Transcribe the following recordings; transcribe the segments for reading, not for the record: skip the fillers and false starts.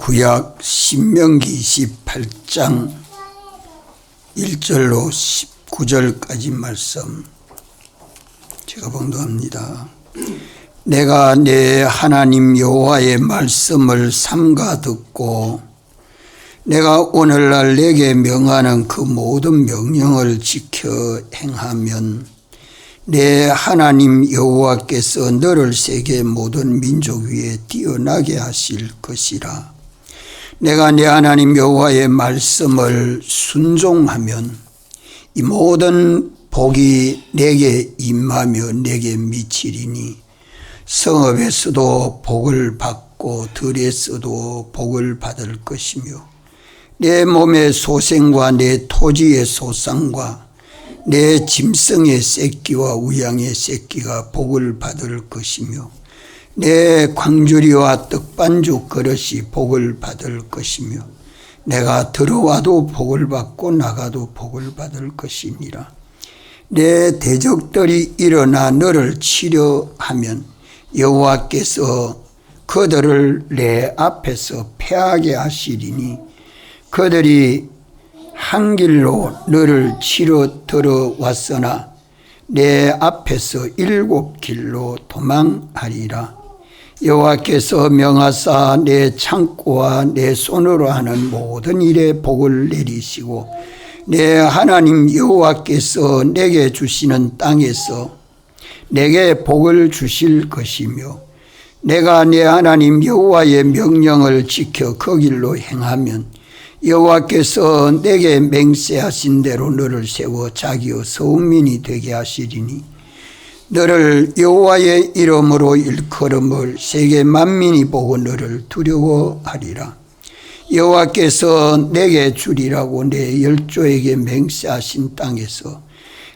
구약 신명기 28장 1절로 19절까지 말씀 제가 봉독합니다. 내가 내 하나님 여호와의 말씀을 삼가 듣고 내가 오늘날 내게 명하는 그 모든 명령을 지켜 행하면 내 하나님 여호와께서 너를 세계 모든 민족 위에 뛰어나게 하실 것이라. 내가 내 하나님 여호와의 말씀을 순종하면 이 모든 복이 내게 임하며 내게 미치리니 성읍에서도 복을 받고 들에서도 복을 받을 것이며 내 몸의 소생과 내 토지의 소산과 내 짐승의 새끼와 우양의 새끼가 복을 받을 것이며 내 광주리와 떡반죽 그릇이 복을 받을 것이며 내가 들어와도 복을 받고 나가도 복을 받을 것이니라. 내 대적들이 일어나 너를 치려하면 여호와께서 그들을 내 앞에서 패하게 하시리니 그들이 한 길로 너를 치러 들어왔으나 내 앞에서 7 길로 도망하리라. 여호와께서 명하사 내 창고와 내 손으로 하는 모든 일에 복을 내리시고 내 하나님 여호와께서 내게 주시는 땅에서 내게 복을 주실 것이며 내가 내 하나님 여호와의 명령을 지켜 그 길로 행하면 여호와께서 내게 맹세하신 대로 너를 세워 자기의 성민이 되게 하시리니 너를 여호와의 이름으로 일컬음을 세계 만민이 보고 너를 두려워하리라. 여호와께서 내게 주리라고 내 열조에게 맹세하신 땅에서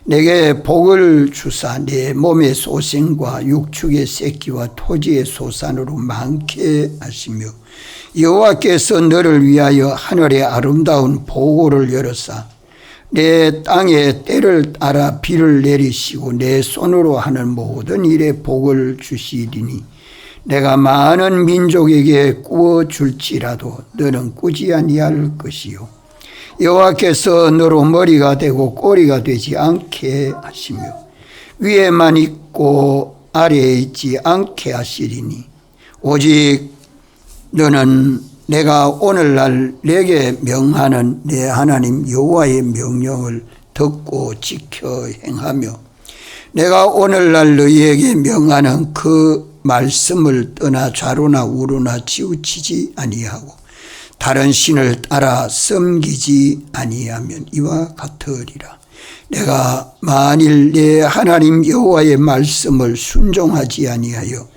내게 복을 주사 내 몸의 소생과 육축의 새끼와 토지의 소산으로 많게 하시며 여호와께서 너를 위하여 하늘의 아름다운 보고를 열어사 내 땅에 때를 따라 비를 내리시고 내 손으로 하는 모든 일에 복을 주시리니 내가 많은 민족에게 꾸어 줄지라도 너는 꾸지 아니할 것이요 여호와께서 너로 머리가 되고 꼬리가 되지 않게 하시며 위에만 있고 아래에 있지 않게 하시리니 오직 너는 내가 오늘날 내게 명하는 내 하나님 여호와의 명령을 듣고 지켜 행하며 내가 오늘날 너희에게 명하는 그 말씀을 떠나 좌로나 우로나 치우치지 아니하고 다른 신을 따라 섬기지 아니하면 이와 같으리라. 내가 만일 내 하나님 여호와의 말씀을 순종하지 아니하여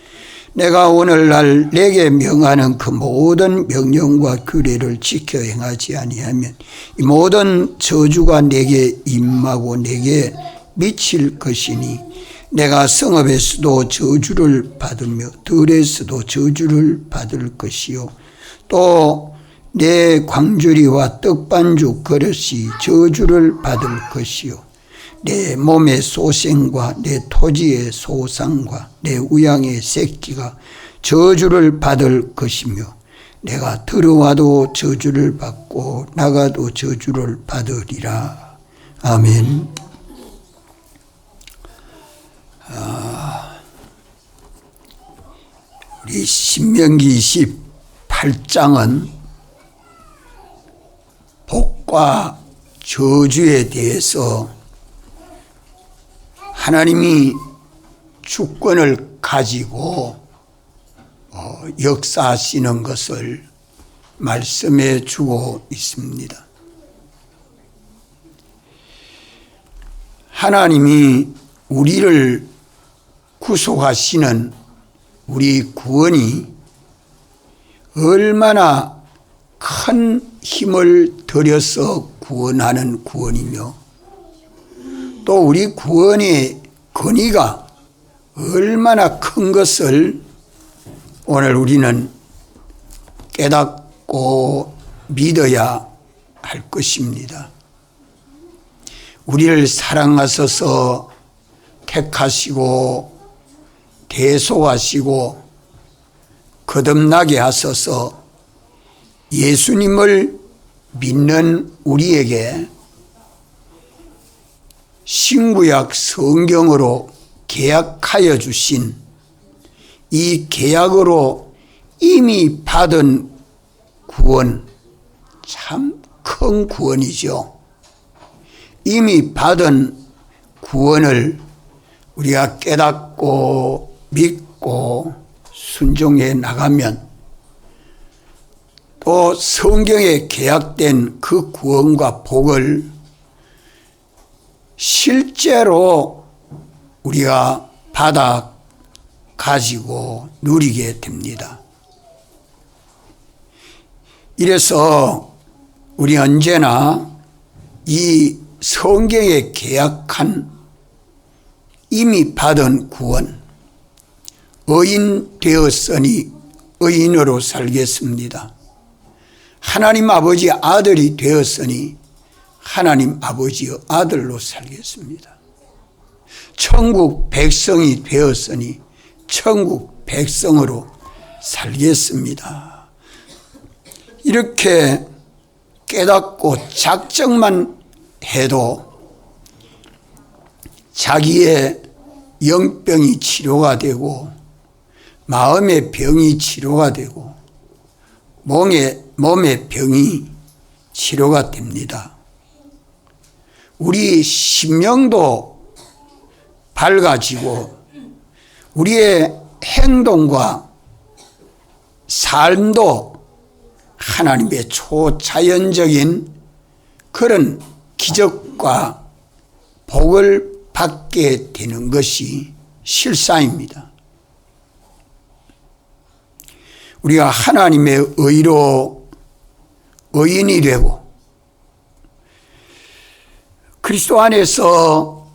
내가 오늘날 내게 명하는 그 모든 명령과 규례를 지켜 행하지 아니하면 이 모든 저주가 내게 임하고 내게 미칠 것이니 내가 성읍에서도 저주를 받으며 들에서도 저주를 받을 것이요 또 내 광주리와 떡반죽 그릇이 저주를 받을 것이요 내 몸의 소생과 내 토지의 소산과 내 우양의 새끼가 저주를 받을 것이며 내가 들어와도 저주를 받고 나가도 저주를 받으리라. 아멘. 우리 신명기 28장은 복과 저주에 대해서 하나님이 주권을 가지고 역사하시는 것을 말씀해 주고 있습니다. 하나님이 우리를 구속하시는 우리 구원이 얼마나 큰 힘을 들여서 구원하는 구원이며 또 우리 구원의 권위가 얼마나 큰 것을 오늘 우리는 깨닫고 믿어야 할 것입니다. 우리를 사랑하셔서 택하시고 대속하시고 거듭나게 하셔서 예수님을 믿는 우리에게 신구약 성경으로 계약하여 주신 이 계약으로 이미 받은 구원, 참 큰 구원이죠. 이미 받은 구원을 우리가 깨닫고 믿고 순종해 나가면 또 성경에 계약된 그 구원과 복을 실제로 우리가 받아 가지고 누리게 됩니다. 이래서 우리 언제나 이 성경에 계약한 이미 받은 구원, 의인 되었으니 의인으로 살겠습니다. 하나님 아버지의 아들이 되었으니 하나님 아버지의 아들로 살겠습니다. 천국 백성이 되었으니 천국 백성으로 살겠습니다. 이렇게 깨닫고 작정만 해도 자기의 영병이 치료가 되고 마음의 병이 치료가 되고 몸의 병이 치료가 됩니다. 우리 심령도 밝아지고 우리의 행동과 삶도 하나님의 초자연적인 그런 기적과 복을 받게 되는 것이 실상입니다. 우리가 하나님의 의로 의인이 되고 그리스도 안에서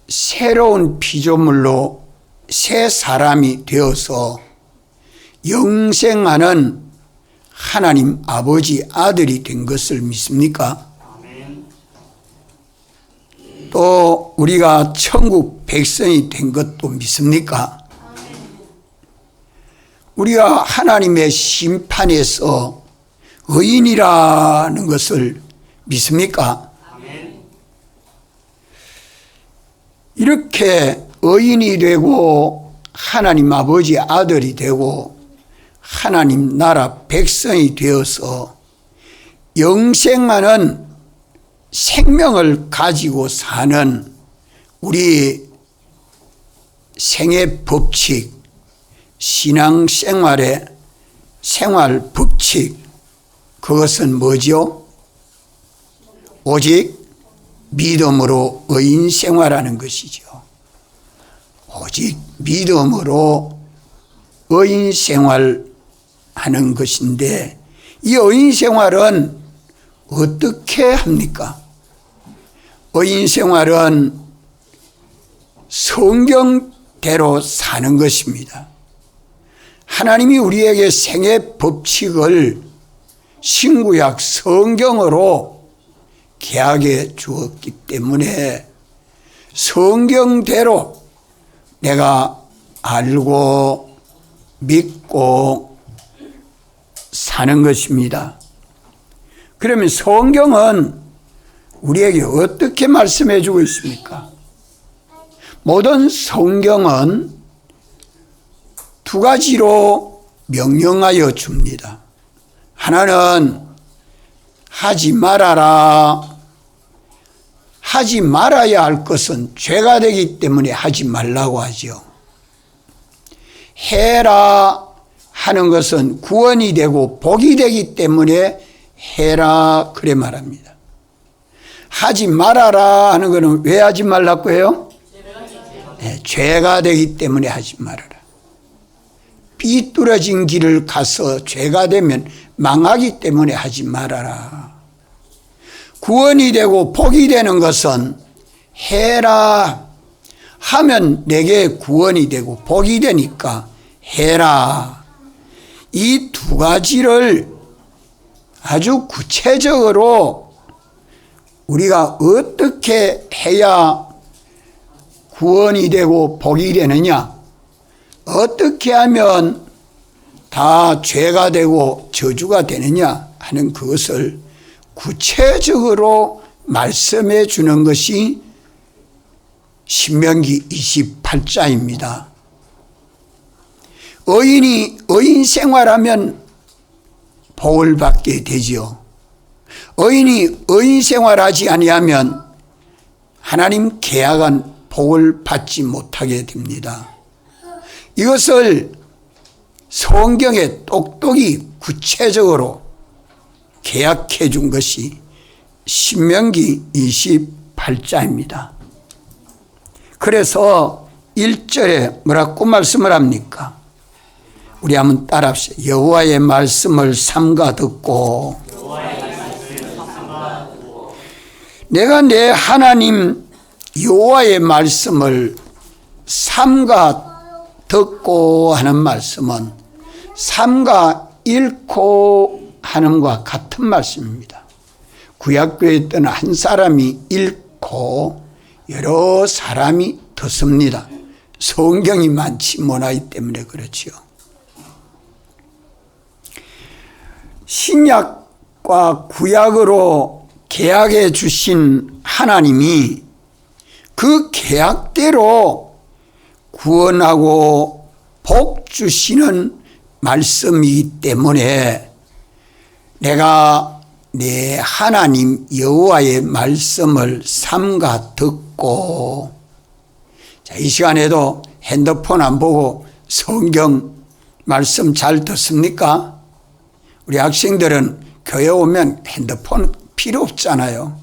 새로운 피조물로 새 사람이 되어서 영생하는 하나님 아버지 아들이 된 것을 믿습니까? 또 우리가 천국 백성이 된 것도 믿습니까? 우리가 하나님의 심판에서 의인이라는 것을 믿습니까? 이렇게 의인이 되고 하나님 아버지 아들이 되고 하나님 나라 백성이 되어서 영생하는 생명을 가지고 사는 우리 생애 법칙, 신앙생활의 생활 법칙, 그것은 뭐죠? 오직 믿음으로 의인 생활하는 것이죠. 오직 믿음으로 의인 생활하는 것인데 이 의인 생활은 어떻게 합니까? 의인 생활은 성경대로 사는 것입니다. 하나님이 우리에게 생애 법칙을 신구약 성경으로 계약해 주었기 때문에 성경대로 내가 알고 믿고 사는 것입니다. 그러면 성경은 우리에게 어떻게 말씀해 주고 있습니까? 모든 성경은 두 가지로 명령하여 줍니다. 하나는 하지 말아라. 하지 말아야 할 것은 죄가 되기 때문에 하지 말라고 하죠. 해라 하는 것은 구원이 되고 복이 되기 때문에 해라 그래 말합니다. 하지 말아라 하는 것은 왜 하지 말라고 해요? 네, 죄가 되기 때문에 하지 말아라. 삐뚤어진 길을 가서 죄가 되면 망하기 때문에 하지 말아라. 구원이 되고 복이 되는 것은 해라 하면 내게 구원이 되고 복이 되니까 해라. 이 두 가지를 아주 구체적으로 우리가 어떻게 해야 구원이 되고 복이 되느냐, 어떻게 하면 다 죄가 되고 저주가 되느냐 하는 그것을 구체적으로 말씀해 주는 것이 신명기 28장입니다. 의인이 의인 생활하면 복을 받게 되지요. 의인이 의인 생활하지 아니하면 하나님 계약한 복을 받지 못하게 됩니다. 이것을 성경에 똑똑히 구체적으로 계약해 준 것이 신명기 28장입니다. 그래서 1절에 뭐라고 말씀을 합니까? 우리 한번 따라합시다. 여호와의 말씀을 삼가 듣고 내가 내 하나님 여호와의 말씀을 삼가 듣고 하는 말씀은 삼가 읽고 하는 것과 같은 말씀입니다. 구약교회에 있던 한 사람이 읽고 여러 사람이 듣습니다. 성경이 많지 못하기 때문에 그렇지요. 신약과 구약으로 계약해 주신 하나님이 그 계약대로 구원하고 복 주시는 말씀이기 때문에 내가 내 하나님 여호와의 말씀을 삼가 듣고, 자, 이 시간에도 핸드폰 안 보고 성경 말씀 잘 듣습니까? 우리 학생들은 교회 오면 핸드폰 필요 없잖아요.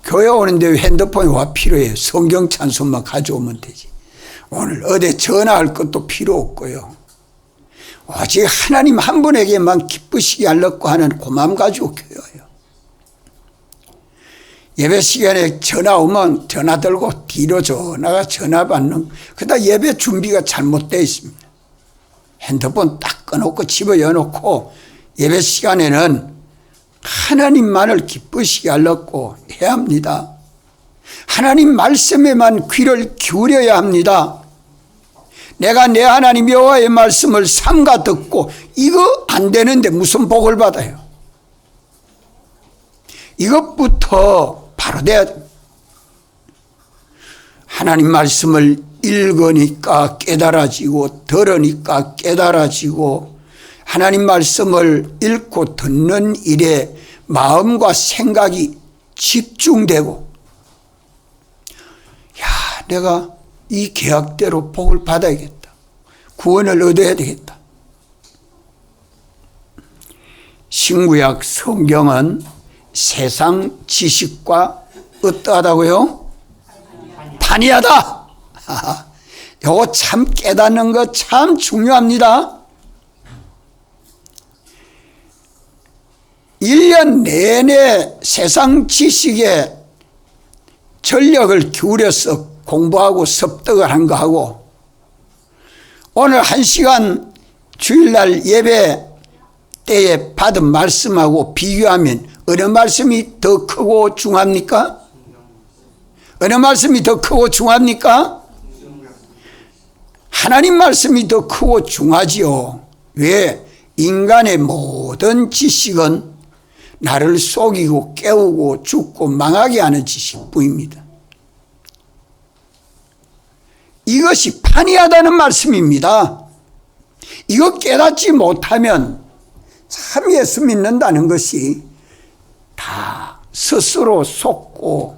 교회 오는데 왜 핸드폰이 와 필요해요? 성경 찬송만 가져오면 되지. 오늘 어디 전화할 것도 필요 없고요. 오직 하나님 한 분에게만 기쁘시게 하려고 하는 고마움 가지고 교회 와요. 예배 시간에 전화 오면 전화 들고 뒤로 전화가 전화 받는, 그러다 예배 준비가 잘못되어 있습니다. 핸드폰 딱 꺼놓고 집어여놓고 예배 시간에는 하나님만을 기쁘시게 하려고 해야 합니다. 하나님 말씀에만 귀를 기울여야 합니다. 내가 내 하나님 여호와의 말씀을 삼가 듣고, 이거 안 되는데 무슨 복을 받아요? 이것부터 바로 돼야 됩니다. 하나님 말씀을 읽으니까 깨달아지고, 들으니까 깨달아지고, 하나님 말씀을 읽고 듣는 일에 마음과 생각이 집중되고, 야, 내가 이 계약대로 복을 받아야겠다. 구원을 얻어야 되겠다. 신구약 성경은 세상 지식과 어떠하다고요? 단이하다. 요거 참 깨닫는 거 참 중요합니다. 1년 내내 세상 지식에 전력을 기울여서 공부하고 습득을 한 거하고, 오늘 1시간 주일날 예배 때에 받은 말씀하고 비교하면 어느 말씀이 더 크고 중합니까? 어느 말씀이 더 크고 중합니까? 하나님 말씀이 더 크고 중하지요. 왜? 인간의 모든 지식은 나를 속이고 깨우고 죽고 망하게 하는 지식뿐입니다. 이것이 판이하다는 말씀입니다. 이거 깨닫지 못하면 참 예수 믿는다는 것이 다 스스로 속고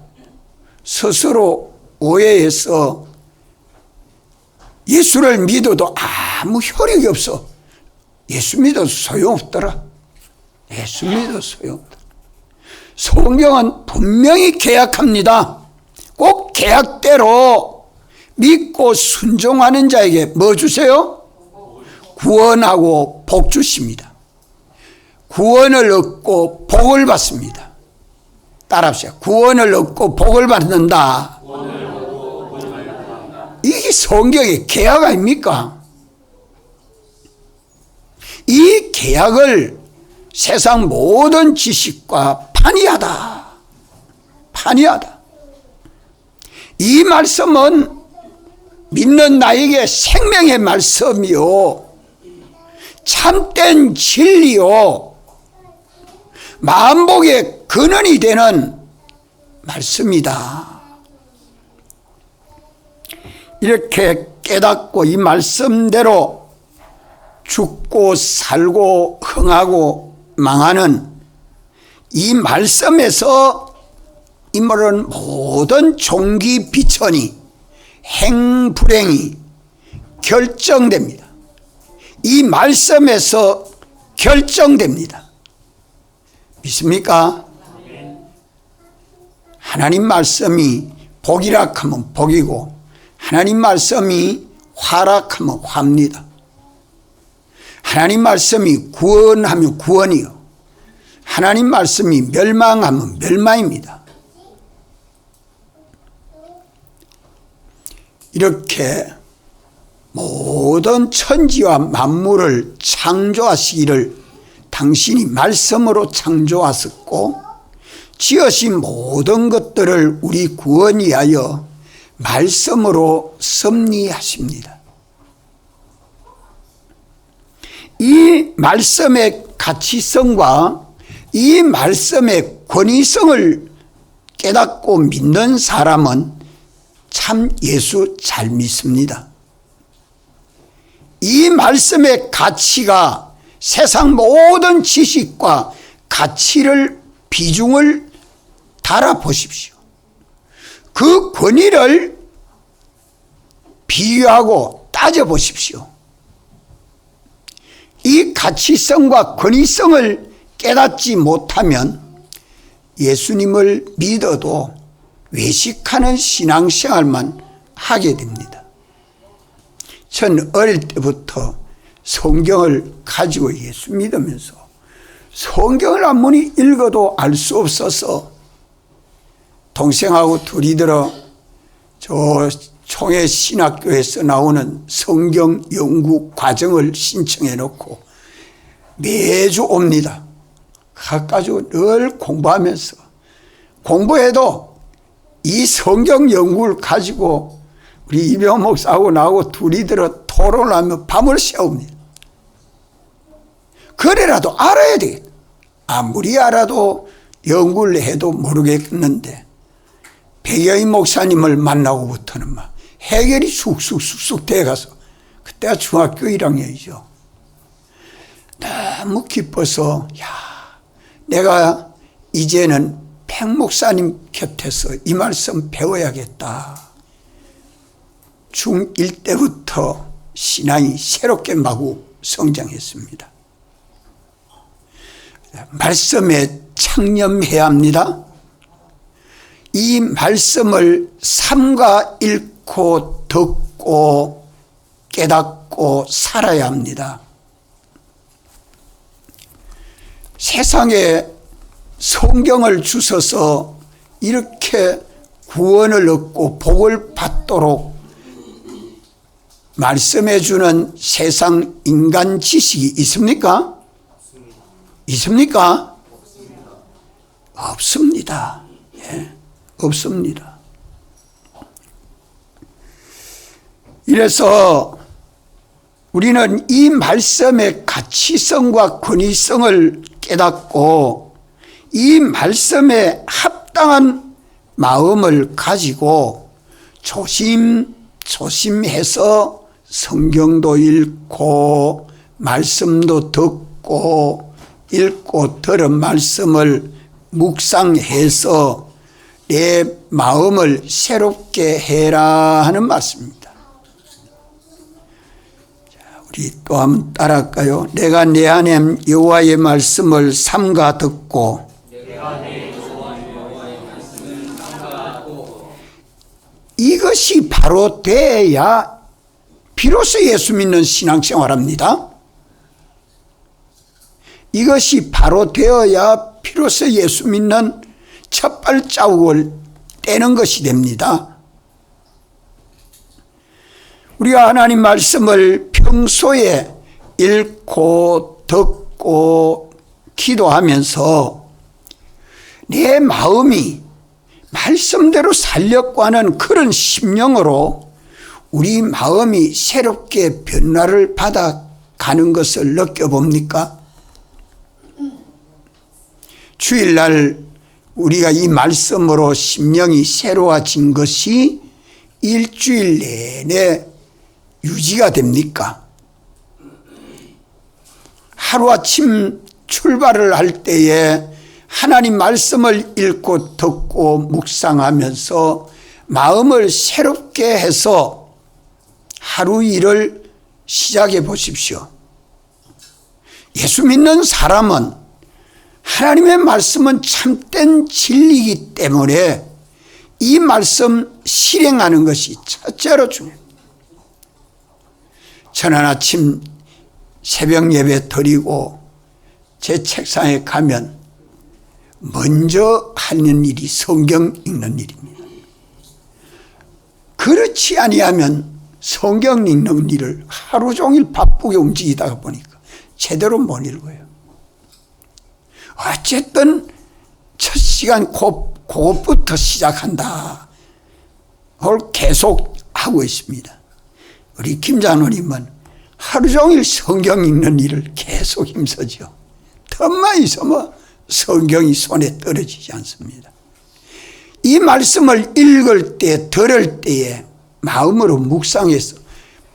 스스로 오해해서 예수를 믿어도 아무 효력이 없어. 예수 믿어도 소용없더라. 예수 믿어도 소용없더라. 성경은 분명히 계약합니다. 꼭 계약대로 믿고 순종하는 자에게 뭐 주세요? 구원하고 복 주십니다. 구원을 얻고 복을 받습니다. 따라합시다. 구원을 얻고 복을 받는다. 이게 성경의 계약 아닙니까? 이 계약을 세상 모든 지식과 판이하다. 판이하다. 이 말씀은 믿는 나에게 생명의 말씀이요, 참된 진리요 만복의 근원이 되는 말씀이다. 이렇게 깨닫고 이 말씀대로 죽고 살고 흥하고 망하는 이 말씀에서 인물은 모든 종기 비천이 행불행이 결정됩니다. 이 말씀에서 결정됩니다. 믿습니까? 하나님 말씀이 복이라 하면 복이고 하나님 말씀이 화라 하면 화입니다. 하나님 말씀이 구원하면 구원이요 하나님 말씀이 멸망하면 멸망입니다. 이렇게 모든 천지와 만물을 창조하시기를 당신이 말씀으로 창조하셨고 지으신 모든 것들을 우리 구원 위하여 말씀으로 섭리하십니다. 이 말씀의 가치성과 이 말씀의 권위성을 깨닫고 믿는 사람은 참 예수 잘 믿습니다. 이 말씀의 가치가 세상 모든 지식과 가치를 비중을 달아보십시오. 그 권위를 비교하고 따져보십시오. 이 가치성과 권위성을 깨닫지 못하면 예수님을 믿어도 외식하는 신앙생활만 하게 됩니다. 전 어릴 때부터 성경을 가지고 예수 믿으면서 성경을 아무리 읽어도 알 수 없어서 동생하고 둘이 들어 저 총회 신학교에서 나오는 성경 연구 과정을 신청해 놓고 매주 옵니다. 가가지고 늘 공부하면서 공부해도 이 성경 연구를 가지고 우리 이병 목사하고 나하고 둘이 들어 토론을 하며 밤을 새웁니다. 그래라도 알아야 되겠다. 아무리 알아도 연구를 해도 모르겠는데 백여인 목사님을 만나고부터는 막 해결이 쑥쑥 돼가서 그때가 중학교 1학년이죠. 너무 기뻐서 내가 이제는 백 목사님 곁에서 이 말씀 배워야겠다. 중1 때부터 신앙이 새롭게 마구 성장했습니다. 말씀에 창념해야 합니다. 이 말씀을 삼가 읽고 듣고 깨닫고 살아야 합니다. 세상에 성경을 주셔서 이렇게 구원을 얻고 복을 받도록 말씀해 주는 세상 인간 지식이 있습니까? 있습니까? 없습니다. 예, 없습니다. 이래서 우리는 이 말씀의 가치성과 권위성을 깨닫고 이 말씀에 합당한 마음을 가지고 조심해서 성경도 읽고 말씀도 듣고 읽고 들은 말씀을 묵상해서 내 마음을 새롭게 해라 하는 말씀입니다. 자, 우리 또 한번 따라할까요? 내가 내 하나님 여호와의 말씀을 삼가 듣고 이것이 바로 돼야 비로소 예수 믿는 신앙생활합니다. 이것이 바로 되어야 비로소 예수 믿는 첫 발자국을 떼는 것이 됩니다. 우리가 하나님 말씀을 평소에 읽고 듣고 기도하면서 내 마음이 말씀대로 살려고 하는 그런 심령으로 우리 마음이 새롭게 변화를 받아 가는 것을 느껴봅니까? 주일날 우리가 이 말씀으로 심령이 새로워진 것이 일주일 내내 유지가 됩니까? 하루아침 출발을 할 때에 하나님 말씀을 읽고 듣고 묵상하면서 마음을 새롭게 해서 하루 일을 시작해 보십시오. 예수 믿는 사람은 하나님의 말씀은 참된 진리이기 때문에 이 말씀 실행하는 것이 첫째로 중요합니다. 저는 아침 새벽 예배 드리고 제 책상에 가면 먼저 하는 일이 성경 읽는 일입니다. 그렇지 아니하면 성경 읽는 일을 하루 종일 바쁘게 움직이다가 보니까 제대로 못 읽어요. 어쨌든 첫 시간 그것부터 시작한다. 그걸 계속 하고 있습니다. 우리 김장로님은 하루 종일 성경 읽는 일을 계속 힘쓰죠. 틈만 있으면 성경이 손에 떨어지지 않습니다. 이 말씀을 읽을 때, 들을 때에 마음으로 묵상해서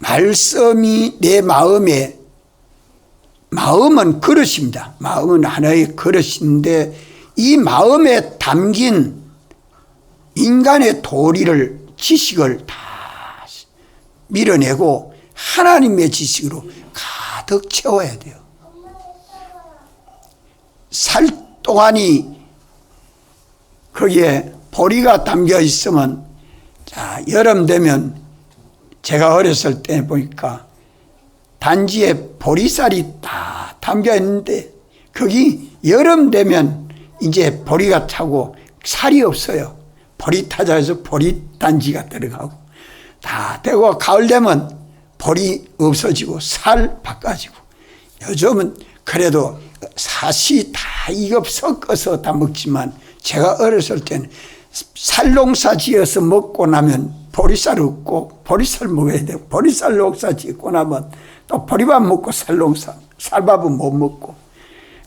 말씀이 내 마음에, 마음은 그릇입니다. 마음은 하나의 그릇인데 이 마음에 담긴 인간의 도리를, 지식을 다 밀어내고 하나님의 지식으로 가득 채워야 돼요. 살동안이 거기에 보리가 담겨 있으면, 자, 여름 되면 제가 어렸을 때 보니까 단지에 보리쌀이 다 담겨 있는데 거기 여름 되면 이제 보리가 타고 살이 없어요. 보리 타자에서 보리 단지가 들어가고 다 되고 가을 되면 보리 없어지고 살 바꿔지고, 요즘은 그래도 사시 다 이거 섞어서 다 먹지만 제가 어렸을 때는 쌀농사 지어서 먹고 나면 보리쌀 없고 보리쌀 먹어야 되고, 보리쌀 농사 짓고 나면 또 보리밥 먹고 쌀농사, 쌀밥은 못 먹고,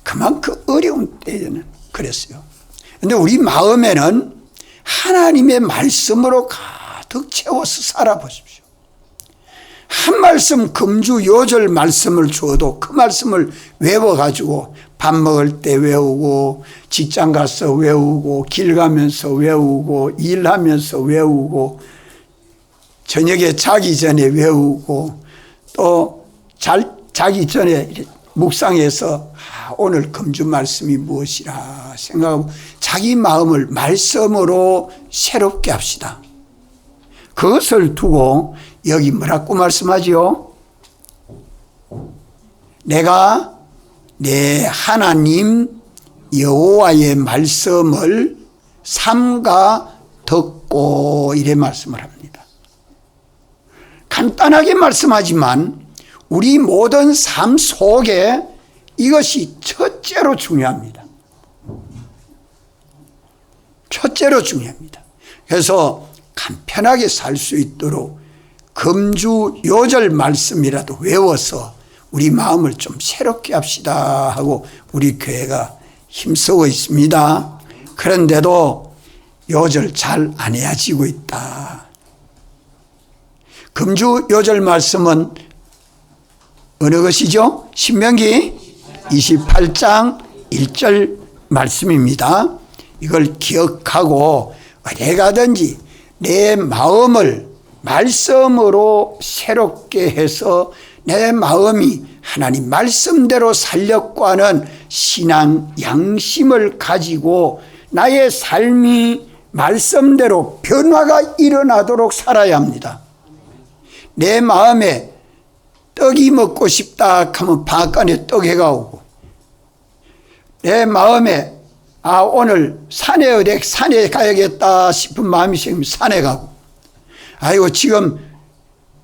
그만큼 어려운 때에는 그랬어요. 그런데 우리 마음에는 하나님의 말씀으로 가득 채워서 살아보십시오. 한 말씀 금주 요절 말씀을 주어도 그 말씀을 외워가지고 밥 먹을 때 외우고, 직장 가서 외우고, 길 가면서 외우고, 일하면서 외우고, 저녁에 자기 전에 외우고, 또 자기 전에 묵상해서 오늘 금주 말씀이 무엇이라 생각하고 자기 마음을 말씀으로 새롭게 합시다. 그것을 두고 여기 뭐라고 말씀하지요? 내가 내 하나님 여호와의 말씀을 삼가 듣고, 이래 말씀을 합니다. 간단하게 말씀하지만 우리 모든 삶 속에 이것이 첫째로 중요합니다. 첫째로 중요합니다. 그래서 간편하게 살 수 있도록 금주 요절 말씀이라도 외워서 우리 마음을 좀 새롭게 합시다 하고 우리 교회가 힘쓰고 있습니다. 그런데도 요절 잘 안 해야지고 있다. 금주 요절 말씀은 어느 것이죠? 신명기 28장 1절 말씀입니다. 이걸 기억하고 어디 가든지 내 마음을 말씀으로 새롭게 해서 내 마음이 하나님 말씀대로 살려고 하는 신앙 양심을 가지고 나의 삶이 말씀대로 변화가 일어나도록 살아야 합니다. 내 마음에 떡이 먹고 싶다 하면 방앗간에 떡해가 오고, 내 마음에 오늘 산에 가야겠다 싶은 마음이 생기면 산에 가고, 아이고 지금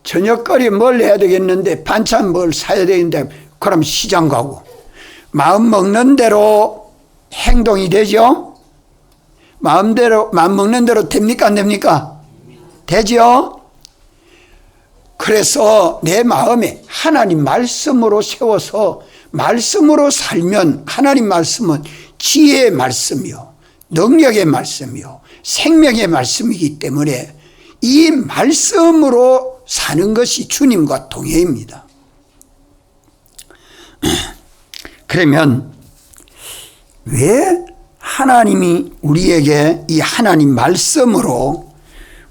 저녁거리 뭘 해야 되겠는데 반찬 뭘 사야 되는데 그럼 시장 가고, 마음 먹는 대로 행동이 되죠. 마음 먹는 대로 됩니까 안 됩니까? 되죠. 그래서 내 마음에 하나님 말씀으로 세워서 말씀으로 살면 하나님 말씀은 지혜의 말씀이요, 능력의 말씀이요, 생명의 말씀이기 때문에 이 말씀으로 사는 것이 주님과 동행입니다. 그러면 왜 하나님이 우리에게 이 하나님 말씀으로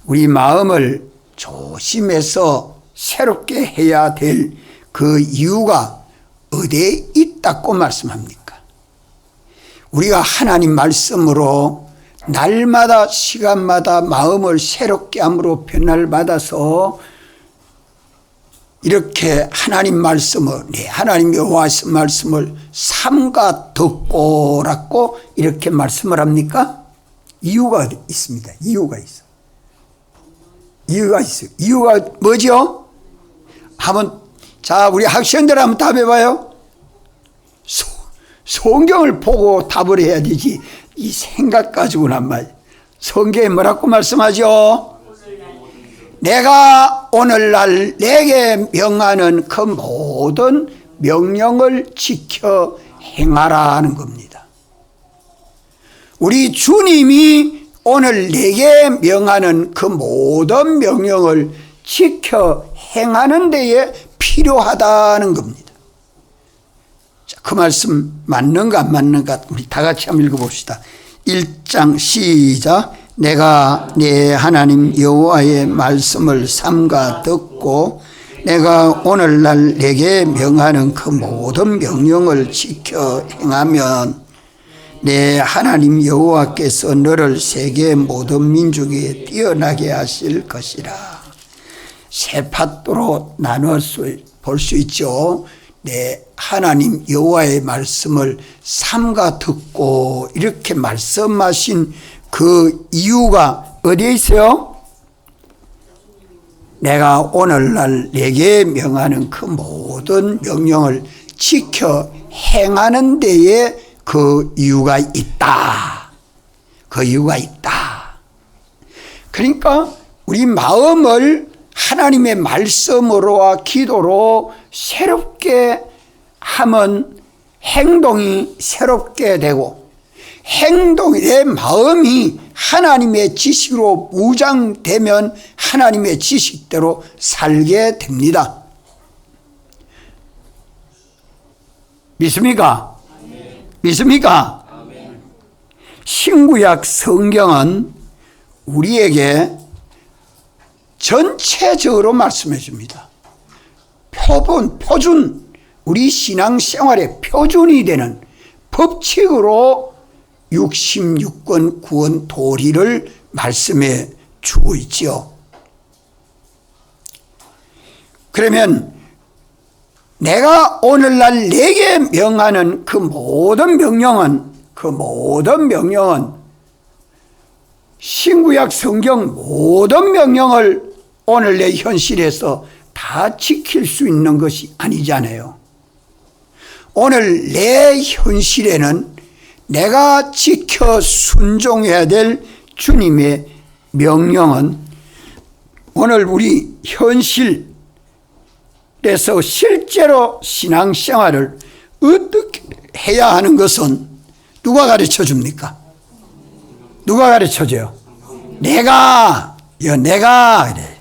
우리 마음을 조심해서 새롭게 해야 될 그 이유가 어디에 있다고 말씀합니까? 우리가 하나님 말씀으로 날마다 시간마다 마음을 새롭게 함으로 변화를 받아서 이렇게 하나님 말씀을, 하나님 여호와의 말씀을 삼가 듣고라고 이렇게 말씀을 합니까? 이유가 있습니다. 이유가 있어. 이유가 있어요. 이유가 뭐죠? 한번, 자, 우리 학생들 한번 답해봐요. 성경을 보고 답을 해야 되지. 이 생각 가지고는 안 맞아요. 성경에 뭐라고 말씀하죠? 내가 오늘날 내게 명하는 그 모든 명령을 지켜 행하라 하는 겁니다. 우리 주님이 오늘 내게 명하는 그 모든 명령을 지켜 행하는 데에 필요하다는 겁니다. 자, 그 말씀 맞는가 안 맞는가 우리 다 같이 한번 읽어봅시다. 1장 시작. 내가 내 하나님 여호와의 말씀을 삼가 듣고 내가 오늘날 내게 명하는 그 모든 명령을 지켜 행하면 내 하나님 여호와께서 너를 세계 모든 민족에 뛰어나게 하실 것이라. 세 파트로 나눠 볼 수 있죠. 내 하나님 여호와의 말씀을 삼가 듣고 이렇게 말씀하신 그 이유가 어디에 있어요? 내가 오늘날 내게 명하는 그 모든 명령을 지켜 행하는 데에 그 이유가 있다. 그 이유가 있다. 그러니까 우리 마음을 하나님의 말씀으로와 기도로 새롭게 하면 행동이 새롭게 되고 행동이, 내 마음이 하나님의 지식으로 무장되면 하나님의 지식대로 살게 됩니다. 믿습니까? 믿습니까? 신구약 성경은 우리에게 전체적으로 말씀해 줍니다. 표준, 우리 신앙생활의 표준이 되는 법칙으로 66권 구원 도리를 말씀해 주고 있죠. 그러면 내가 오늘날 내게 명하는 그 모든 명령은 신구약 성경 모든 명령을 오늘 내 현실에서 다 지킬 수 있는 것이 아니잖아요. 오늘 내 현실에는 내가 지켜 순종해야 될 주님의 명령은 오늘 우리 현실에서 실제로 신앙생활을 어떻게 해야 하는 것은 누가 가르쳐 줍니까? 누가 가르쳐 줘요? 내가 그래요.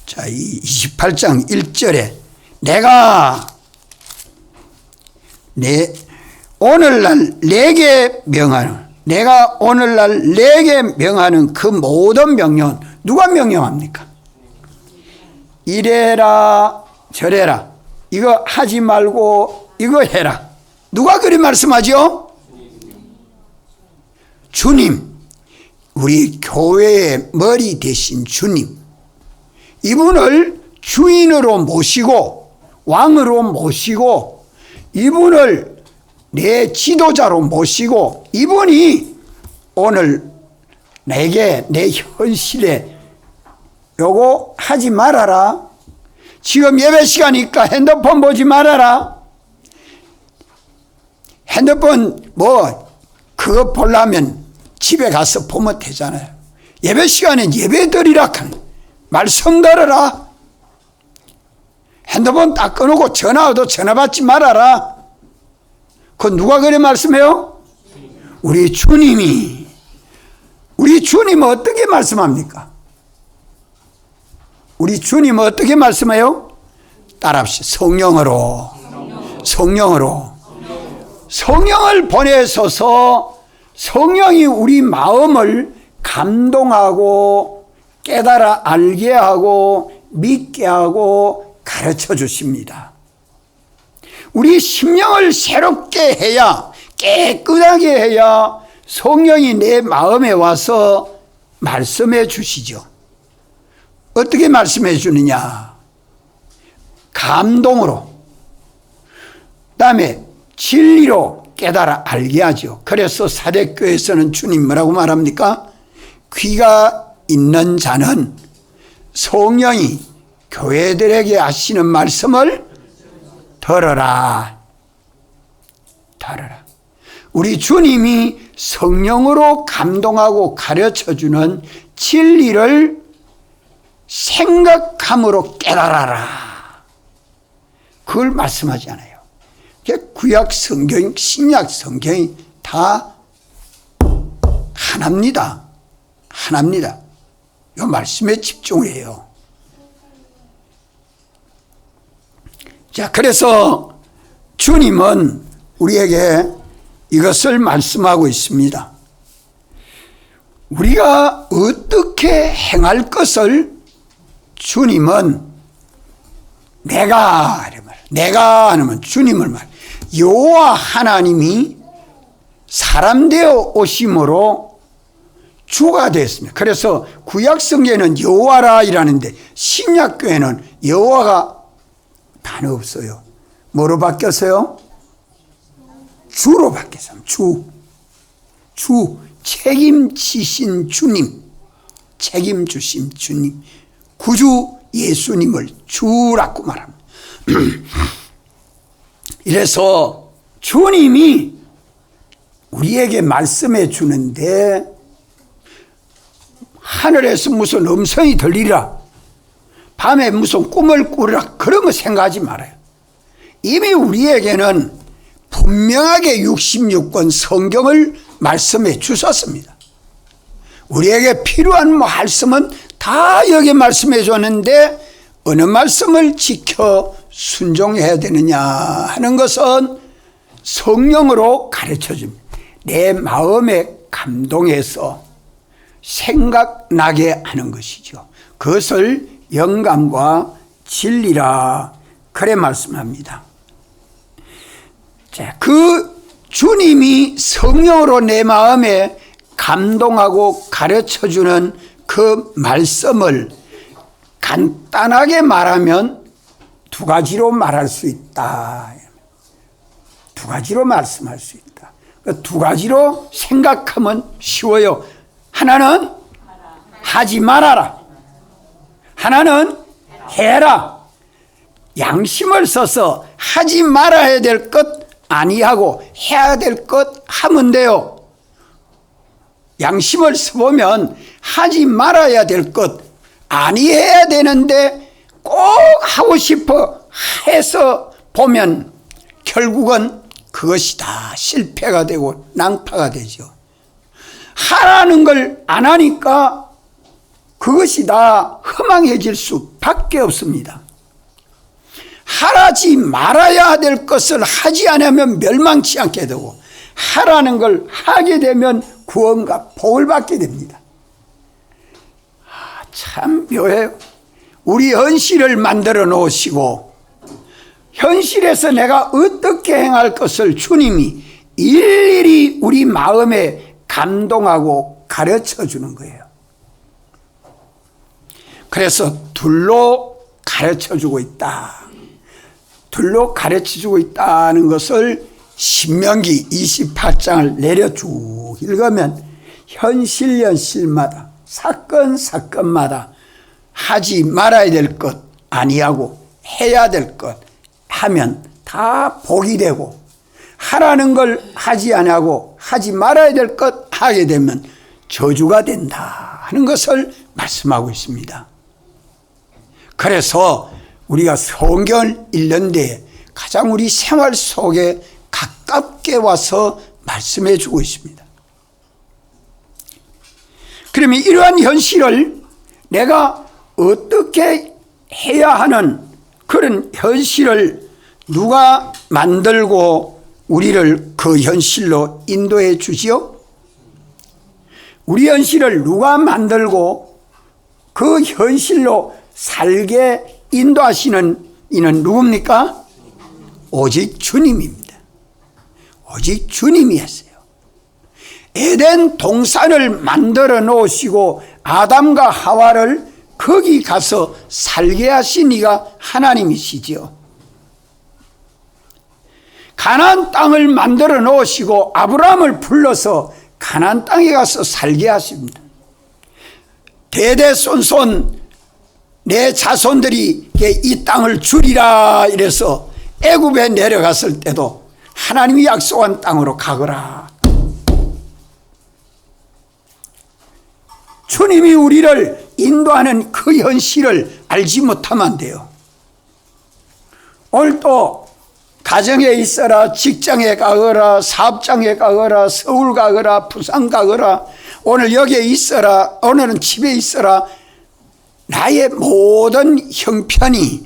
자, 28장 1절에 내가 오늘날 내게 명하는 그 모든 명령은 누가 명령합니까? 이래라 저래라 이거 하지 말고 이거 해라. 누가 그리 말씀하죠? 주님, 우리 교회의 머리 되신 주님, 이분을 주인으로 모시고 왕으로 모시고 이분을 내 지도자로 모시고 이분이 오늘 내게 내 현실에 요거 하지 말아라. 지금 예배 시간이니까 핸드폰 보지 말아라. 핸드폰 그거 보려면 집에 가서 보면 되잖아요. 예배 시간엔 예배 드리라. 말씀 들으라. 핸드폰 딱 꺼놓고 전화와도 전화 받지 말아라. 그 누가 그래 말씀해요? 우리 주님이. 우리 주님은 어떻게 말씀합니까? 우리 주님은 어떻게 말씀해요? 따라합시다. 성령으로. 성령으로. 성령을 보내셔서 성령이 우리 마음을 감동하고 깨달아 알게 하고 믿게 하고 가르쳐 주십니다. 우리 심령을 새롭게 해야, 깨끗하게 해야 성령이 내 마음에 와서 말씀해 주시죠. 어떻게 말씀해 주느냐? 감동으로. 그다음에 진리로 깨달아 알게 하죠. 그래서 사대교회에서는 주님 뭐라고 말합니까? 귀가 있는 자는 성령이 교회들에게 하시는 말씀을 들어라. 들어라. 우리 주님이 성령으로 감동하고 가르쳐주는 진리를 생각함으로 깨달아라. 그걸 말씀하지 않아요. 구약 성경, 신약 성경이 다 하나입니다. 하나입니다. 이 말씀에 집중해요. 자, 그래서 주님은 우리에게 이것을 말씀하고 있습니다. 우리가 어떻게 행할 것을 주님은 내가 하면 주님을 말. 여호와 하나님이 사람 되어 오심으로 주가 됐습니다. 그래서 구약 성경에는 여호와라 이라는데 신약 교회는 여호와가 단어 없어요. 뭐로 바뀌었어요? 주로 바뀌었어요. 주. 책임지신 주님. 책임주신 주님. 구주 예수님을 주라고 말합니다. 이래서 주님이 우리에게 말씀해 주는데 하늘에서 무슨 음성이 들리라, 밤에 무슨 꿈을 꾸리라, 그런 거 생각하지 말아요. 이미 우리에게는 분명하게 66권 성경을 말씀해 주셨습니다. 우리에게 필요한 말씀은 다 여기 말씀해 줬는데 어느 말씀을 지켜 순종해야 되느냐 하는 것은 성령으로 가르쳐 줍니다. 내 마음에 감동해서 생각나게 하는 것이죠. 그것을 영감과 진리라 그래 말씀합니다. 자, 그 주님이 성령으로 내 마음에 감동하고 가르쳐주는 그 말씀을 간단하게 말하면 두 가지로 말할 수 있다. 두 가지로 말씀할 수 있다. 두 가지로 생각하면 쉬워요. 하나는 하지 말아라. 하나는 해라. 양심을 써서 하지 말아야 될 것 아니하고 해야 될 것 하면 돼요. 양심을 써보면 하지 말아야 될 것 아니해야 되는데 꼭 하고 싶어 해서 보면 결국은 그것이 다 실패가 되고 낭파가 되죠. 하라는 걸 안 하니까 그것이 다 허망해질 수밖에 없습니다. 하라지 말아야 될 것을 하지 않으면 멸망치 않게 되고 하라는 걸 하게 되면 구원과 복을 받게 됩니다. 참 묘해요. 우리 현실을 만들어 놓으시고 현실에서 내가 어떻게 행할 것을 주님이 일일이 우리 마음에 감동하고 가르쳐 주는 거예요. 그래서 둘로 가르쳐 주고 있다. 둘로 가르쳐 주고 있다는 것을 신명기 28장을 내려 쭉 읽으면 현실마다 사건마다 하지 말아야 될 것 아니하고 해야 될 것 하면 다 복이 되고 하라는 걸 하지 아니하고 하지 말아야 될 것 하게 되면 저주가 된다 하는 것을 말씀하고 있습니다. 그래서 우리가 성경을 읽는데 가장 우리 생활 속에 가깝게 와서 말씀해 주고 있습니다. 그러면 이러한 현실을 내가 어떻게 해야 하는 그런 현실을 누가 만들고 우리를 그 현실로 인도해 주지요? 우리 현실을 누가 만들고 그 현실로 살게 인도하시는 이는 누굽니까? 오직 주님입니다. 오직 주님이 했어요. 에덴 동산을 만들어 놓으시고 아담과 하와를 거기 가서 살게 하신 이가 하나님이시지요. 가나안 땅을 만들어 놓으시고 아브라함을 불러서 가나안 땅에 가서 살게 하십니다. 대대손손 내 자손들이 이 땅을 주리라 이래서 애굽에 내려갔을 때도 하나님이 약속한 땅으로 가거라. 주님이 우리를 인도하는 그 현실을 알지 못하면 안 돼요. 오늘 또 가정에 있어라, 직장에 가거라, 사업장에 가거라, 서울 가거라, 부산 가거라, 오늘 여기에 있어라, 오늘은 집에 있어라. 나의 모든 형편이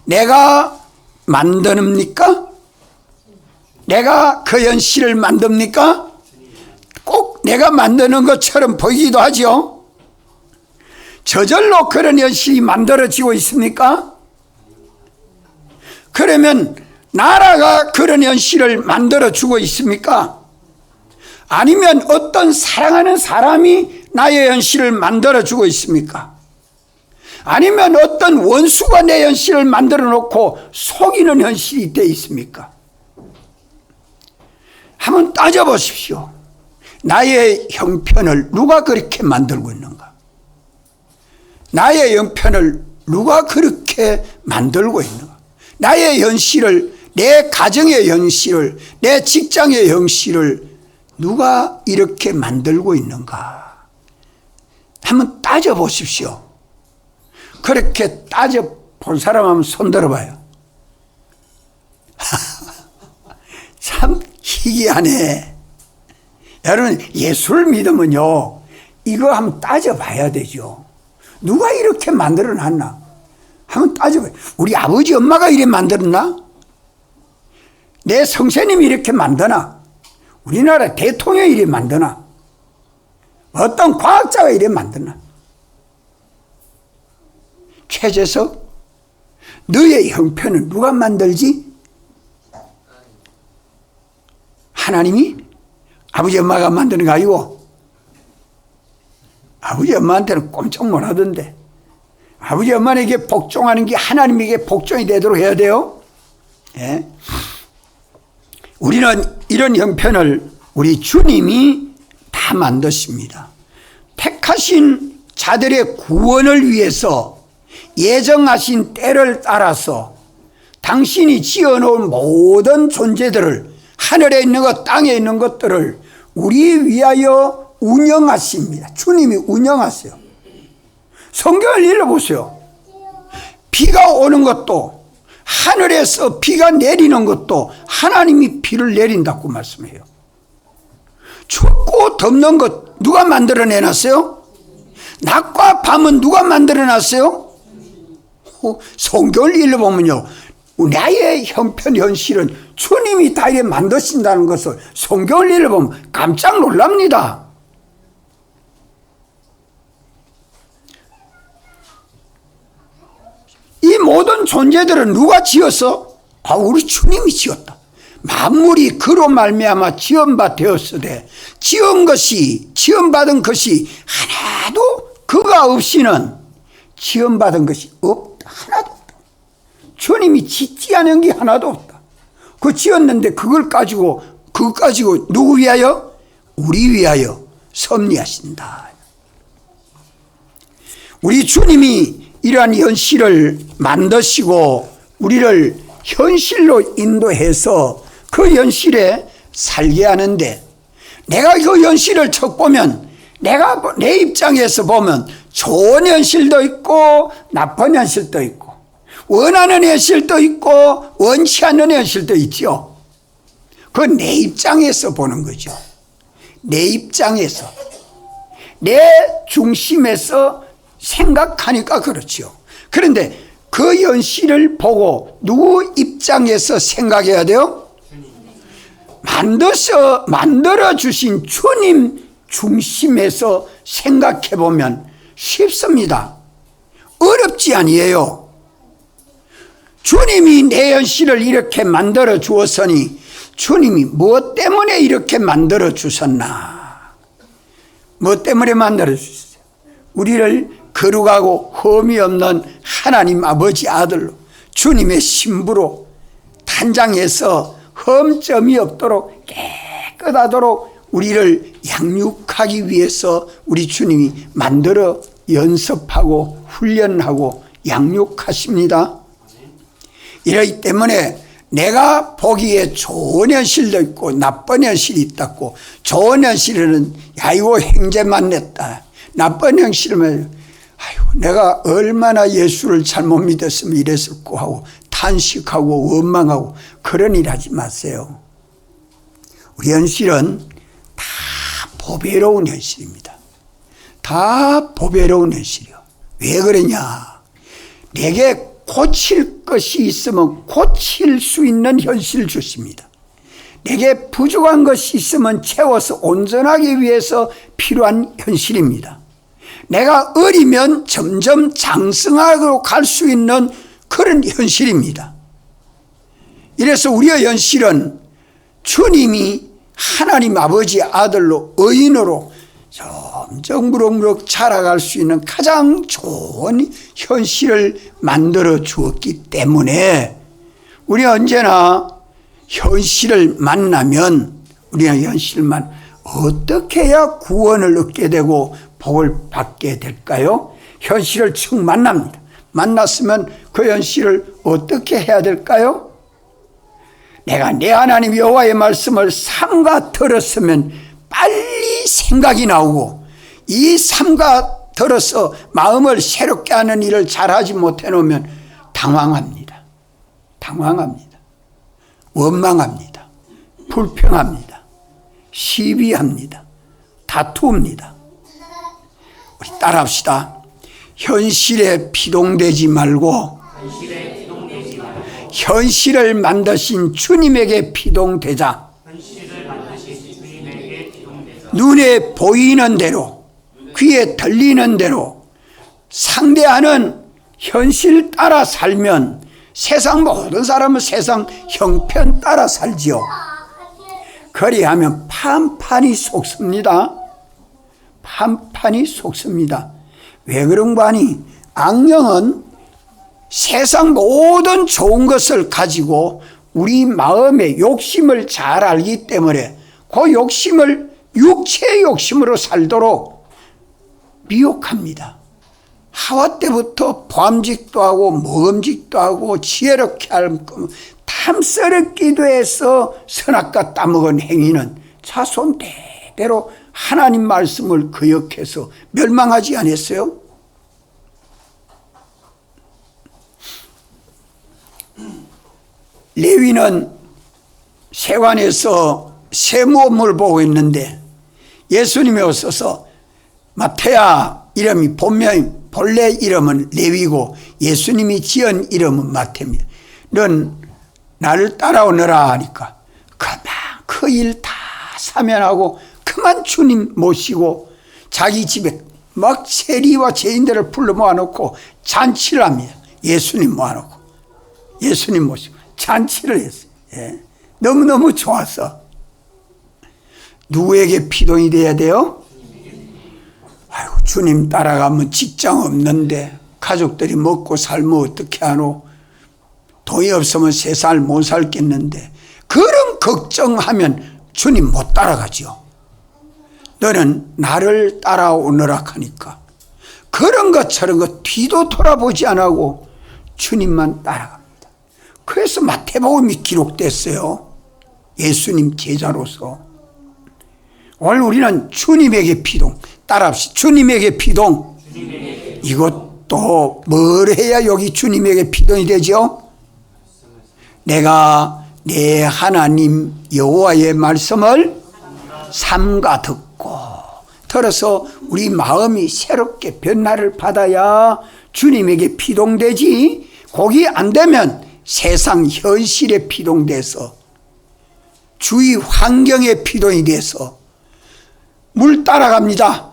내가 만듭니까? 내가 그 현실을 만듭니까? 꼭 내가 만드는 것처럼 보이기도 하죠. 저절로 그런 현실이 만들어지고 있습니까? 그러면 나라가 그런 현실을 만들어주고 있습니까? 아니면 어떤 사랑하는 사람이 나의 현실을 만들어주고 있습니까? 아니면 어떤 원수가 내 현실을 만들어 놓고 속이는 현실이 되어 있습니까? 한번 따져보십시오. 나의 형편을 누가 그렇게 만들고 있는가? 나의 형편을 누가 그렇게 만들고 있는가? 나의 현실을, 내 가정의 현실을, 내 직장의 현실을 누가 이렇게 만들고 있는가? 한번 따져보십시오. 그렇게 따져본 사람 한번 손 들어봐요. 참 희귀하네. 여러분, 예수를 믿으면요, 이거 한번 따져봐야 되죠. 누가 이렇게 만들어 놨나? 한번 따져봐요. 우리 아버지 엄마가 이렇게 만들었나? 내 성세님이 이렇게 만드나? 우리나라 대통령이 이렇게 만드나? 어떤 과학자가 이렇게 만드나? 최재석, 너의 형편은 누가 만들지? 하나님이? 아버지 엄마가 만드는 거 아니고? 아버지 엄마한테는 꼼짝 못 하던데. 아버지 엄마에게 복종하는 게 하나님에게 복종이 되도록 해야 돼요. 예? 우리는 이런 형편을 우리 주님이 다 만드십니다. 택하신 자들의 구원을 위해서 예정하신 때를 따라서 당신이 지어놓은 모든 존재들을, 하늘에 있는 것, 땅에 있는 것들을 우리 위하여 운영하십니다. 주님이 운영하세요. 성경을 읽어보세요. 비가 오는 것도, 하늘에서 비가 내리는 것도 하나님이 비를 내린다고 말씀해요. 춥고 덥는 것 누가 만들어내놨어요? 낮과 밤은 누가 만들어놨어요? 성경을 읽어보면요, 나의 형편 현실은 주님이 다 이렇게 만드신다는 것을 성경을 읽어보면 깜짝 놀랍니다. 이 모든 존재들은 누가 지었어? 우리 주님이 지었다. 만물이 그로 말미암아 지음바 되었으되 지음받은 것이 하나도 그가 없이는 지음받은 것이 없다. 하나도 없다. 주님이 짓지 않은 게 하나도 없다. 그 지었는데 그걸 가지고 누구 위하여? 우리 위하여 섭리하신다. 우리 주님이 이러한 현실을 만드시고 우리를 현실로 인도해서 그 현실에 살게 하는데, 내가 그 현실을 척 보면, 내가 내 입장에서 보면 좋은 현실도 있고 나쁜 현실도 있고, 원하는 현실도 있고 원치 않는 현실도 있죠. 그건 내 입장에서 보는 거죠. 내 입장에서, 내 중심에서 생각하니까 그렇죠. 그런데 그 현실을 보고 누구 입장에서 생각해야 돼요? 만들어 주신 주님 중심에서 생각해 보면 쉽습니다. 어렵지 아니에요. 주님이 내 현실을 이렇게 만들어 주었으니 주님이 무엇 때문에 이렇게 만들어 주셨나? 무엇 때문에 만들어 주셨어요? 우리를 거룩하고 흠이 없는 하나님 아버지 아들로 주님의 신부로 탄장해서 흠점이 없도록 깨끗하도록 우리를 양육하기 위해서 우리 주님이 만들어 연습하고 훈련하고 양육하십니다. 이러기 때문에 내가 보기에 좋은 현실도 있고 나쁜 현실이 있다고, 좋은 현실은 야이고 행제만 냈다, 나쁜 현실은 아이고 내가 얼마나 예수를 잘못 믿었으면 이랬을까 하고 탄식하고 원망하고 그런 일 하지 마세요. 우리 현실은 다 보배로운 현실입니다. 다 보배로운 현실이요. 왜 그러냐? 내게 고칠 것이 있으면 고칠 수 있는 현실을 주십니다. 내게 부족한 것이 있으면 채워서 온전하기 위해서 필요한 현실입니다. 내가 어리면 점점 장성하고 갈 수 있는 그런 현실입니다. 이래서 우리의 현실은 주님이 하나님 아버지 아들로 의인으로 점점 무럭무럭 자라갈 수 있는 가장 좋은 현실을 만들어 주었기 때문에 우리 언제나 현실을 만나면 우리는 현실만 어떻게 해야 구원을 얻게 되고 복을 받게 될까요? 현실을 쭉 만납니다. 만났으면 그 현실을 어떻게 해야 될까요? 내가 내 하나님 여호와의 말씀을 삼가 들었으면 빨리 생각이 나오고, 이 삼가 들어서 마음을 새롭게 하는 일을 잘하지 못해 놓으면 당황합니다. 당황합니다. 원망합니다. 불평합니다. 시비합니다. 다투입니다. 우리 따라합시다. 현실에 피동되지 말고 현실을 만드신 주님에게 피동되자. 눈에 보이는 대로, 귀에 들리는 대로 상대하는 현실 따라 살면 세상 모든 사람은 세상 형편 따라 살지요. 그리하면 판판이 속습니다. 판판이 속습니다. 왜 그런가 하니 악령은 세상 모든 좋은 것을 가지고 우리 마음의 욕심을 잘 알기 때문에 그 욕심을 육체의 욕심으로 살도록 미혹합니다. 하와 때부터 보암직도 하고 모험직도 하고 지혜롭게 하고 탐스럽기도 해서 선악과 따먹은 행위는 자손 대대로 하나님 말씀을 거역해서 멸망하지 않았어요? 레위는 세관에서 세무업을 보고 있는데 예수님이 오셔서 마태야, 이름이 본래 이름은 레위고 예수님이 지은 이름은 마태입니다. 넌 나를 따라오너라 하니까 그만 그 일 다 사면하고 그만 주님 모시고 자기 집에 막 세리와 죄인들을 불러 모아놓고 잔치를 합니다. 예수님 모아놓고 예수님 모시고 잔치를 했어요. 예. 너무너무 좋았어. 누구에게 피동이 돼야 돼요? 아이고, 주님 따라가면 직장 없는데 가족들이 먹고 살면 어떻게 하노? 돈이 없으면 세상을 못 살겠는데 그런 걱정하면 주님 못 따라가죠. 너는 나를 따라오너라 하니까 그런 것처럼 그 뒤도 돌아보지 않고 주님만 따라갑니다. 그래서 마태복음이 기록됐어요. 예수님 제자로서. 오늘 우리는 주님에게 피동, 따라합시다. 주님에게 피동. 이것도 또 뭘 해야 여기 주님에게 피돈이 되죠? 내가 내 하나님 여호와의 말씀을 삼가 듣고 들어서 우리 마음이 새롭게 변화를 받아야 주님에게 피동되지, 거기 안 되면 세상 현실에 피동돼서 주위 환경에 피동이 돼서 물 따라갑니다.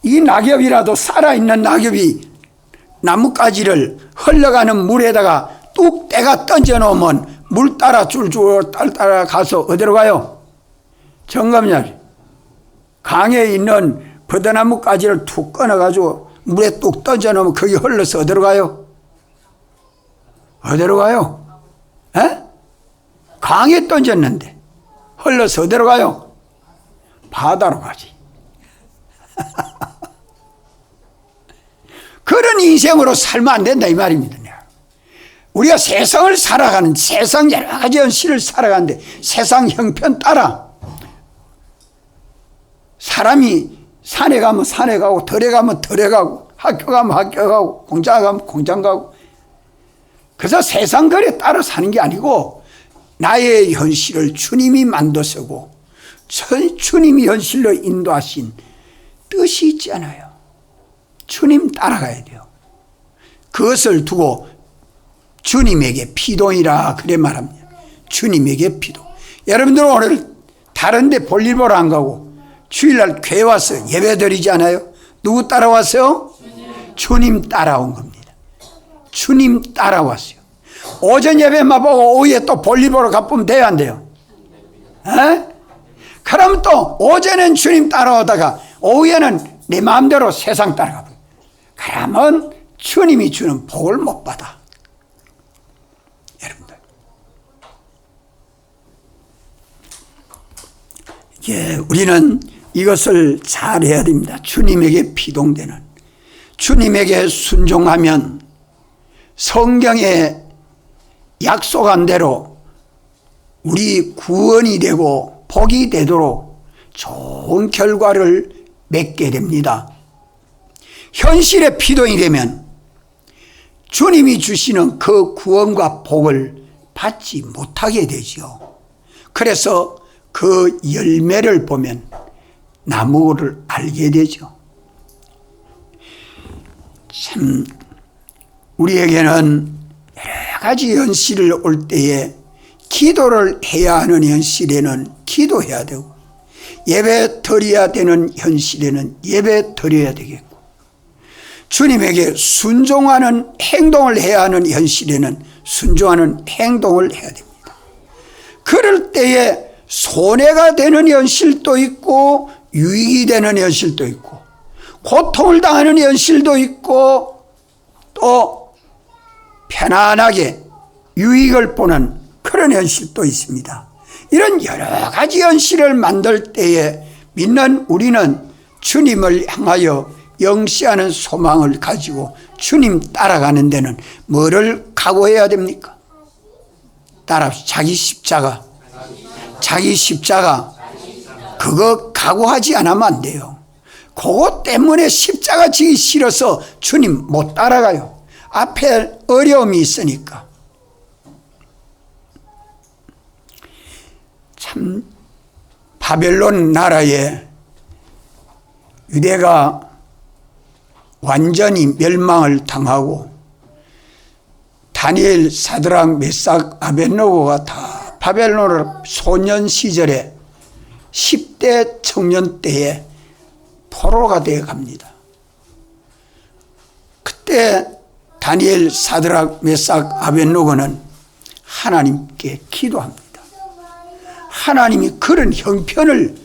이 낙엽이라도 살아있는 낙엽이 나뭇가지를 흘러가는 물에다가 뚝 떼가 던져놓으면 물 따라 줄줄 따라가서 어디로 가요? 정감열 강에 있는 버드나무가지를 툭 끊어가지고 물에 뚝 던져놓으면 거기 흘러서 어디로 가요? 어디로 가요? 에? 강에 던졌는데 흘러서 어디로 가요? 바다로 가지. 그런 인생으로 살면 안 된다 이 말입니다. 우리가 세상을 살아가는, 세상 여러 가지 현실을 살아가는데 세상 형편 따라 사람이 산에 가면 산에 가고 들에 가면 들에 가고 학교 가면 학교 가고 공장 가면 공장 가고, 그래서 세상 거리에 따라 사는 게 아니고 나의 현실을 주님이 만드시고 주님이 현실로 인도하신 뜻이 있잖아요. 주님 따라가야 돼요. 그것을 두고 주님에게 피동이라 그래 말합니다. 주님에게 피동. 여러분들은 오늘 다른 데 볼일 보러 안 가고 주일날 교회 와서 예배 드리지 않아요? 누구 따라왔어요? 주님 따라온 겁니다. 주님 따라왔어요. 오전 예배만 보고 오후에 또 볼일 보러 가보면 돼요, 안 돼요? 에? 그럼 또 오전엔 주님 따라오다가 오후에는 내 마음대로 세상 따라가고, 그러면 주님이 주는 복을 못 받아. 여러분들, 우리는 이것을 잘 해야 됩니다. 주님에게 피동되는, 주님에게 순종하면 성경에 약속한 대로 우리 구원이 되고 복이 되도록 좋은 결과를 맺게 됩니다. 현실에 피동이 되면 주님이 주시는 그 구원과 복을 받지 못하게 되죠. 그래서 그 열매를 보면 나무를 알게 되죠. 참 우리에게는 여러 가지 현실을 올 때에 기도를 해야 하는 현실에는 기도해야 되고, 예배 드려야 되는 현실에는 예배 드려야 되겠고, 주님에게 순종하는 행동을 해야 하는 현실에는 순종하는 행동을 해야 됩니다. 그럴 때에 손해가 되는 현실도 있고 유익이 되는 현실도 있고 고통을 당하는 현실도 있고 또 편안하게 유익을 보는 그런 현실도 있습니다. 이런 여러 가지 현실을 만들 때에 믿는 우리는 주님을 향하여 영시하는 소망을 가지고 주님 따라가는 데는 뭐를 각오해야 됩니까? 자기 십자가. 자기 십자가. 그거 각오하지 않으면 안 돼요. 그것 때문에 십자가 지기 싫어서 주님 못 따라가요. 앞에 어려움이 있으니까. 참 바벨론 나라에 유대가 완전히 멸망을 당하고 다니엘, 사드락, 메삭, 아벳느고가 다 바벨론을 소년 시절에 10대 청년 때에 포로가 되어 갑니다. 그때 다니엘, 사드락, 메삭, 아벳느고는 하나님께 기도합니다. 하나님이 그런 형편을,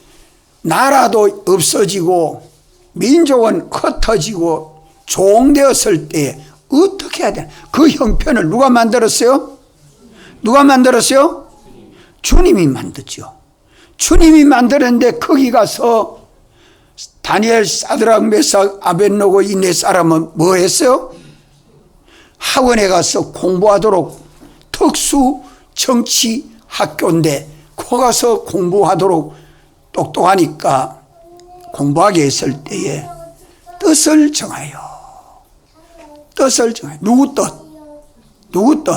나라도 없어지고 민족은 흩어지고 종되었을 때 어떻게 해야 되나? 그 형편을 누가 만들었어요? 누가 만들었어요? 주님이 만들죠. 주님이 만들었는데 거기 가서 다니엘, 사드락, 메삭, 아벳느고 이 네 사람은 뭐 했어요? 학원에 가서 공부하도록, 특수 정치 학교인데 거 가서 공부하도록 똑똑하니까 공부하게 했을 때에 뜻을 정하여. 뜻을 정하여. 누구 뜻? 누구 뜻?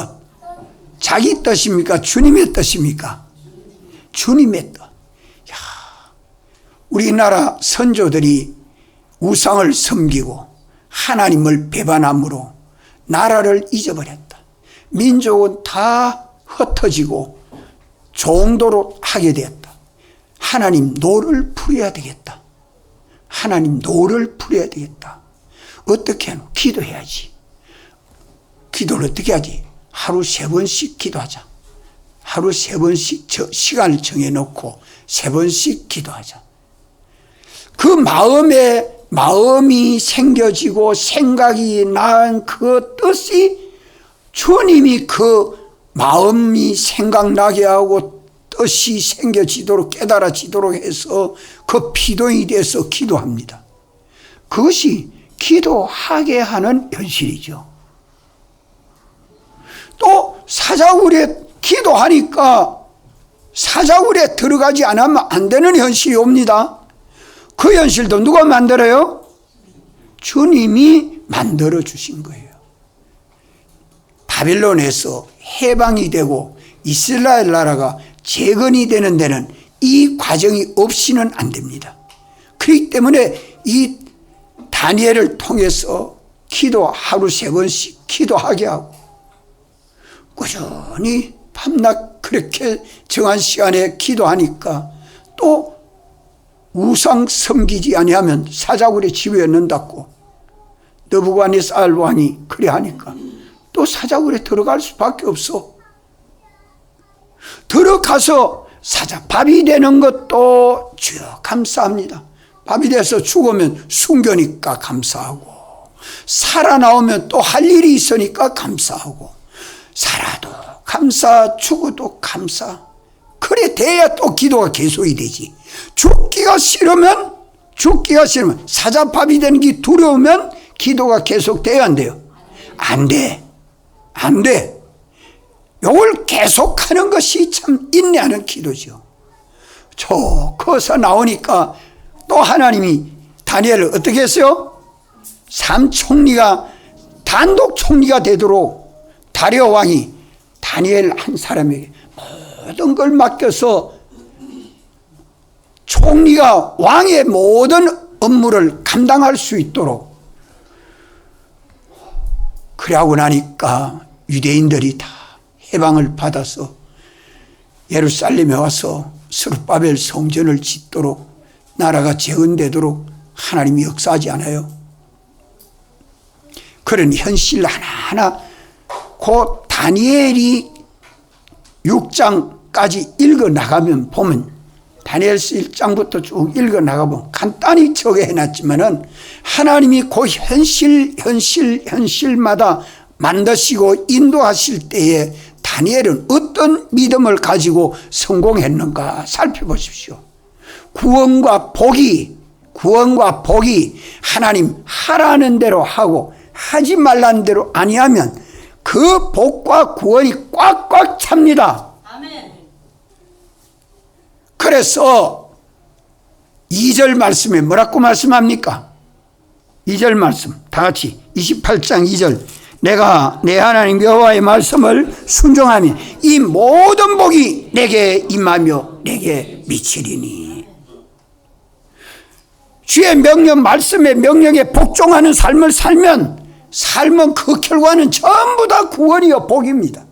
자기 뜻입니까? 주님의 뜻입니까? 주님의 뜻. 야, 우리나라 선조들이 우상을 섬기고 하나님을 배반함으로 나라를 잊어버렸다. 민족은 다 흩어지고 종도로 하게 되었다. 하나님 노를 풀어야 되겠다. 하나님 노를 풀어야 되겠다. 어떻게 하노? 기도해야지. 기도를 어떻게 하지? 하루 3번씩 기도하자. 하루 3번씩 시간을 정해놓고 3번씩 기도하자. 그 마음이 생겨지고 생각이 난 그 뜻이 주님이 그 마음이 생각나게 하고 뜻이 생겨지도록 깨달아지도록 해서 그 피동이 돼서 기도합니다. 그것이 기도하게 하는 현실이죠. 또 사자굴에 기도하니까 사자굴에 들어가지 않으면 안 되는 현실이 옵니다. 그 현실도 누가 만들어요? 주님이 만들어 주신 거예요. 바벨론에서 해방이 되고 이스라엘 나라가 재건이 되는 데는 이 과정이 없이는 안 됩니다. 그렇기 때문에 이 다니엘을 통해서 기도 하루 3번씩 기도하게 하고 꾸준히 밤낮 그렇게 정한 시간에 기도하니까 또 우상 섬기지 아니하면 사자굴에 집에 넣는다고 느부갓네살 왕이 그래 하니까 또 사자굴에 들어갈 수밖에 없어. 들어가서 밥이 되는 것도 주여 감사합니다. 밥이 돼서 죽으면 숨겨니까 감사하고 살아나오면 또 할 일이 있으니까 감사하고 살아도 감사 죽어도 감사. 그래 돼야 또 기도가 계속이 되지. 죽기가 싫으면 사자밥이 되는 게 두려우면 기도가 계속 돼야 안 돼요? 안 돼. 안 돼. 요걸 계속하는 것이 참 인내하는 기도죠. 거기서 나오니까 또 하나님이 다니엘을 어떻게 했어요? 3총리가 단독 총리가 되도록 다리오 왕이 다니엘 한 사람에게 모든 걸 맡겨서 총리가 왕의 모든 업무를 감당할 수 있도록 그러고 나니까 유대인들이 다 해방을 받아서 예루살렘에 와서 스룹바벨 성전을 짓도록 나라가 재건되도록 하나님이 역사하지 않아요? 그런 현실 하나하나 그 다니엘이 6장까지 읽어나가면 보면 다니엘서 1장부터 쭉 읽어나가보면 간단히 적어해놨지만은 하나님이 그 현실마다 만드시고 인도하실 때에 다니엘은 어떤 믿음을 가지고 성공했는가 살펴보십시오. 구원과 복이 하나님 하라는 대로 하고 하지 말라는 대로 아니하면 그 복과 구원이 꽉꽉 찹니다. 아멘. 그래서 2절 말씀에 뭐라고 말씀합니까? 2절 말씀 다 같이 28장 2절 내가 내 하나님 여호와의 말씀을 순종하면 이 모든 복이 내게 임하며 내게 미치리니. 주의 명령 말씀의 명령에 복종하는 삶을 살면 삶은 그 결과는 전부 다 구원이요 복입니다.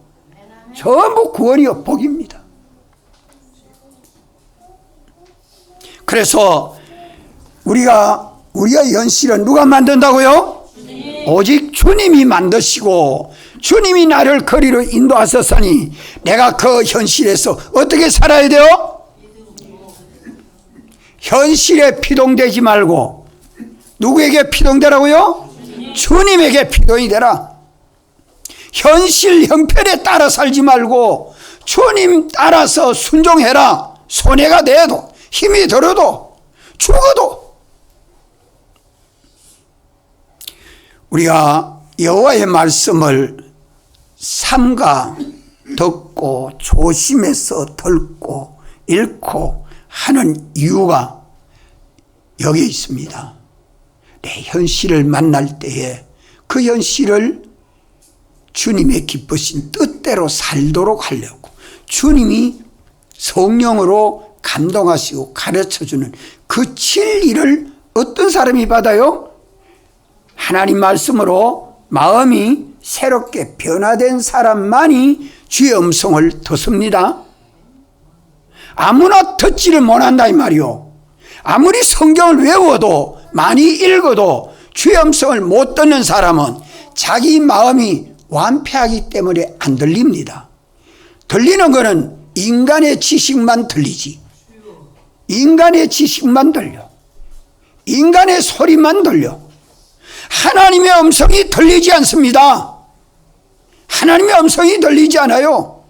전부 구원이요 복입니다. 그래서 우리의 현실은 누가 만든다고요? 오직 주님이 만드시고 주님이 나를 거리로 인도하셨으니 내가 그 현실에서 어떻게 살아야 돼요? 현실에 피동되지 말고 누구에게 피동되라고요? 주님에게 피동이 되라. 현실 형편에 따라 살지 말고 주님 따라서 순종해라. 손해가 돼도 힘이 들어도 죽어도. 우리가 여호와의 말씀을 삼가 듣고 조심해서 듣고 읽고 하는 이유가 여기 있습니다. 내 현실을 만날 때에 그 현실을 주님의 기쁘신 뜻대로 살도록 하려고 주님이 성령으로 감동하시고 가르쳐주는 그 진리를 어떤 사람이 받아요? 하나님 말씀으로 마음이 새롭게 변화된 사람만이 주의 음성을 듣습니다. 아무나 듣지를 못한다 이 말이요. 아무리 성경을 외워도 많이 읽어도 주의 음성을 못 듣는 사람은 자기 마음이 완패하기 때문에 안 들립니다. 들리는 것은 인간의 지식만 들리지. 인간의 지식만 들려. 인간의 소리만 들려. 하나님의 음성이 들리지 않습니다. 하나님의 음성이 들리지 않아요.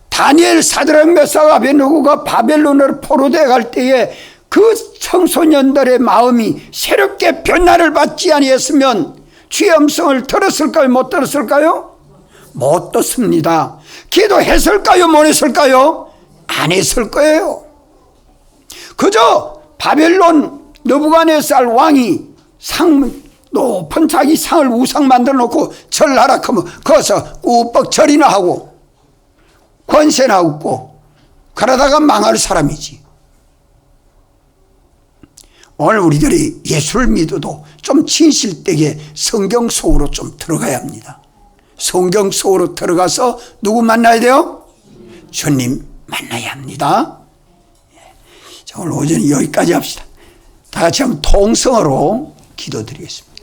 다니엘, 사드락, 메삭, 아벳느고가 바벨론으로 포로되어 갈 때에 그 청소년들의 마음이 새롭게 변화를 받지 아니했으면 주의 음성을 들었을까요? 못 들었을까요? 못 듣습니다. 기도했을까요? 못 했을까요? 안 했을 거예요. 그저 바벨론 느부갓네살 왕이 높은 자기 상을 우상 만들어 놓고 절하라 하면 거기서 꾸벅 절이나 하고 권세나 얻고 그러다가 망할 사람이지. 오늘 우리들이 예수를 믿어도 좀 진실되게 성경 속으로 좀 들어가야 합니다. 성경 속으로 들어가서 누구 만나야 돼요? 주님 만나야 합니다. 자, 오늘 오전에 여기까지 합시다. 다 같이 한번 통성으로 기도드리겠습니다.